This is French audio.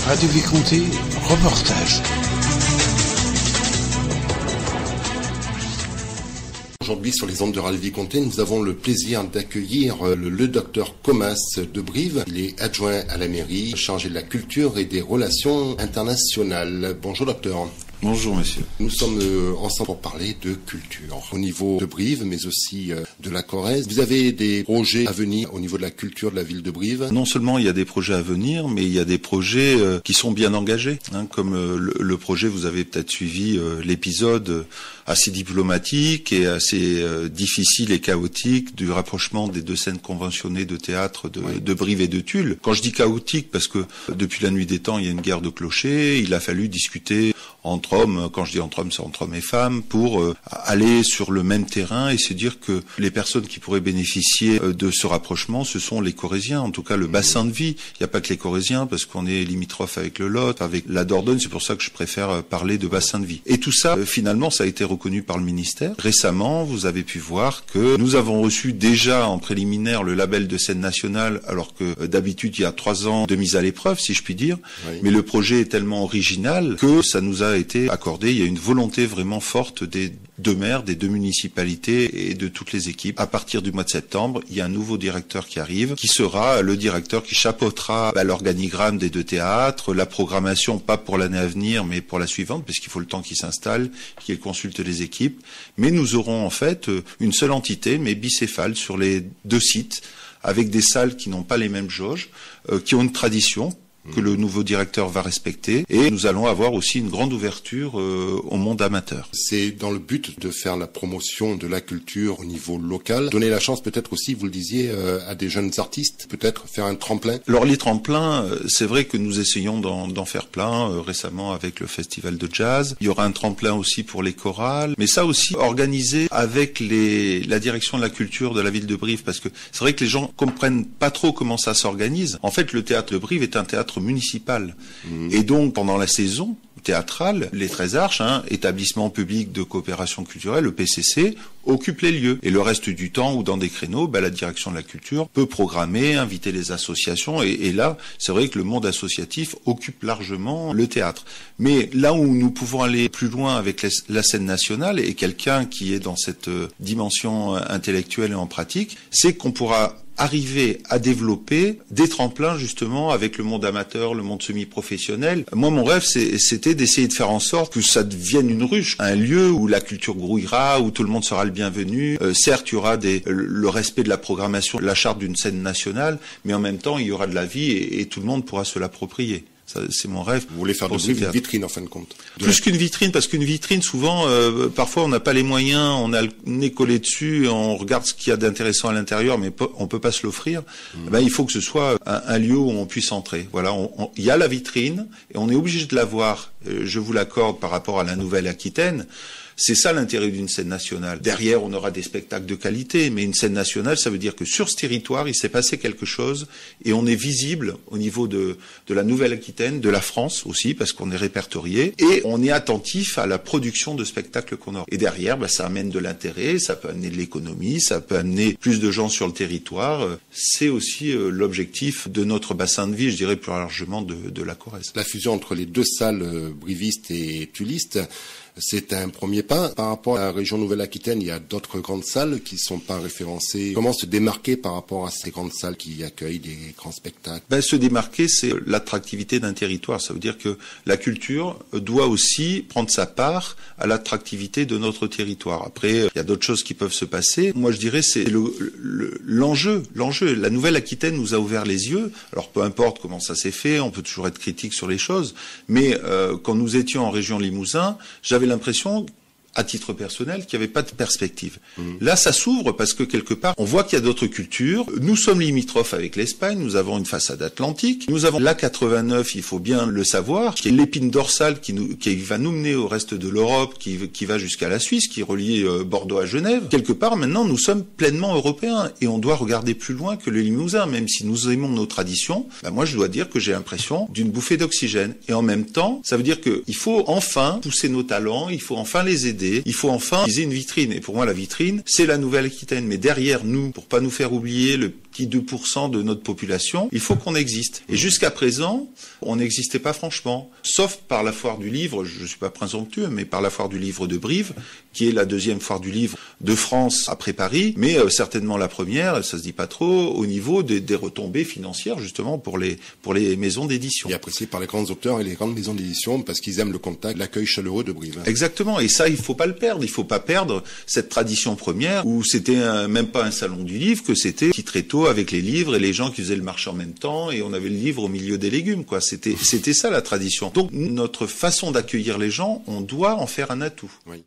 Radio Vicomté, reportage. Aujourd'hui, sur les ondes de Radio Vicomté, nous avons le plaisir d'accueillir le docteur Comas de Brive. Il est adjoint à la mairie, chargé de la culture et des relations internationales. Bonjour docteur. Bonjour monsieur. Nous sommes ensemble pour parler de culture au niveau de Brive, mais aussi de la Corrèze. Vous avez des projets à venir au niveau de la culture de la ville de Brive? Non seulement il y a des projets à venir, mais il y a des projets qui sont bien engagés. Comme le projet, vous avez peut-être suivi l'épisode assez diplomatique et assez difficile et chaotique du rapprochement des deux scènes conventionnées de théâtre de Brive et de Tulle. Quand je dis chaotique, parce que depuis la nuit des temps, il y a une guerre de clochers, il a fallu discuter entre hommes, quand je dis entre hommes, c'est entre hommes et femmes, pour aller sur le même terrain et se dire que les personnes qui pourraient bénéficier de ce rapprochement, ce sont les Corréziens, en tout cas le bassin de vie. Il n'y a pas que les Corréziens, parce qu'on est limitrophe avec le Lot, avec la Dordogne, c'est pour ça que je préfère parler de bassin de vie. Et tout ça, finalement, ça a été reconnu par le ministère. Récemment, vous avez pu voir que nous avons reçu déjà en préliminaire le label de scène nationale, alors que d'habitude, il y a 3 ans de mise à l'épreuve, si je puis dire. Oui. Mais le projet est tellement original que ça nous a été accordé. Il y a une volonté vraiment forte des deux maires, des deux municipalités et de toutes les équipes. À partir du mois de septembre, il y a un nouveau directeur qui arrive, qui sera le directeur qui chapeautera l'organigramme des deux théâtres, la programmation, pas pour l'année à venir, mais pour la suivante, parce qu'il faut le temps qu'il s'installe, qu'il consulte les équipes. Mais nous aurons en fait une seule entité, mais bicéphale, sur les deux sites, avec des salles qui n'ont pas les mêmes jauges, qui ont une tradition que le nouveau directeur va respecter, et nous allons avoir aussi une grande ouverture au monde amateur. C'est dans le but de faire la promotion de la culture au niveau local, donner la chance peut-être aussi, vous le disiez, à des jeunes artistes, peut-être faire un tremplin. Alors les tremplins, c'est vrai que nous essayons d'en faire plein récemment avec le festival de jazz. Il y aura un tremplin aussi pour les chorales, mais ça aussi organisé avec la direction de la culture de la ville de Brive, parce que c'est vrai que les gens comprennent pas trop comment ça s'organise. En fait, le théâtre de Brive est un théâtre municipal. Et donc, pendant la saison théâtrale, les 13 Arches, établissement public de coopération culturelle, le PCC, occupent les lieux. Et le reste du temps, ou dans des créneaux, la direction de la culture peut programmer, inviter les associations. Et là, c'est vrai que le monde associatif occupe largement le théâtre. Mais là où nous pouvons aller plus loin avec la scène nationale, et quelqu'un qui est dans cette dimension intellectuelle et en pratique, c'est qu'on pourra arriver à développer des tremplins justement avec le monde amateur, le monde semi-professionnel. Moi, mon rêve, c'était d'essayer de faire en sorte que ça devienne une ruche, un lieu où la culture grouillera, où tout le monde sera le bienvenu. Certes, il y aura le respect de la programmation, la charte d'une scène nationale, mais en même temps, il y aura de la vie et tout le monde pourra se l'approprier. Ça, c'est mon rêve. Vous voulez faire de Brive une vitrine en fin de compte? Plus qu'une vitrine, parce qu'une vitrine, souvent, parfois on n'a pas les moyens, on a le nez collé dessus, on regarde ce qu'il y a d'intéressant à l'intérieur, mais on peut pas se l'offrir. Il faut que ce soit un lieu où on puisse entrer. Voilà, il y a la vitrine et on est obligé de la voir. Je vous l'accorde par rapport à la Nouvelle-Aquitaine. C'est ça l'intérêt d'une scène nationale. Derrière, on aura des spectacles de qualité, mais une scène nationale, ça veut dire que sur ce territoire, il s'est passé quelque chose et on est visible au niveau de la Nouvelle-Aquitaine, de la France aussi, parce qu'on est répertorié, et on est attentif à la production de spectacles qu'on aura. Et derrière, ça amène de l'intérêt, ça peut amener de l'économie, ça peut amener plus de gens sur le territoire. C'est aussi l'objectif de notre bassin de vie, je dirais plus largement de la Corrèze. La fusion entre les deux salles brivistes et tullistes, c'est un premier pas. Par rapport à la région Nouvelle-Aquitaine, il y a d'autres grandes salles qui ne sont pas référencées. Comment se démarquer par rapport à ces grandes salles qui accueillent des grands spectacles? Se démarquer, c'est l'attractivité d'un territoire. Ça veut dire que la culture doit aussi prendre sa part à l'attractivité de notre territoire. Après, il y a d'autres choses qui peuvent se passer. Moi, je dirais, c'est l'enjeu. La Nouvelle-Aquitaine nous a ouvert les yeux. Alors, peu importe comment ça s'est fait, on peut toujours être critique sur les choses. Mais quand nous étions en région Limousin, j'avais l'impression, à titre personnel, qu'il n'y avait pas de perspective. Là, ça s'ouvre parce que quelque part, on voit qu'il y a d'autres cultures. Nous sommes limitrophes avec l'Espagne, nous avons une façade atlantique, nous avons l'A89, il faut bien le savoir, qui est l'épine dorsale qui va nous mener au reste de l'Europe, qui va jusqu'à la Suisse, qui relie Bordeaux à Genève. Quelque part, maintenant, nous sommes pleinement européens et on doit regarder plus loin que le Limousin, même si nous aimons nos traditions. Moi, je dois dire que j'ai l'impression d'une bouffée d'oxygène. Et en même temps, ça veut dire qu'il faut enfin pousser nos talents, il faut enfin les aider. Il faut enfin utiliser une vitrine. Et pour moi, la vitrine, c'est la Nouvelle-Aquitaine. Mais derrière nous, pour pas nous faire oublier le petits 2% de notre population, il faut qu'on existe. Et jusqu'à présent, on n'existait pas franchement, sauf par la foire du livre, je ne suis pas présomptueux, mais par la foire du livre de Brive, qui est la deuxième foire du livre de France après Paris, mais certainement la première, ça se dit pas trop, au niveau des retombées financières justement pour les maisons d'édition. Et apprécié par les grands auteurs et les grandes maisons d'édition parce qu'ils aiment le contact, l'accueil chaleureux de Brive. Exactement, et ça il faut pas le perdre, il faut pas perdre cette tradition première où c'était même pas un salon du livre, que c'était petit tréteau avec les livres et les gens qui faisaient le marché en même temps et on avait le livre au milieu des légumes, quoi. C'était ça la tradition. Donc notre façon d'accueillir les gens, on doit en faire un atout. Oui.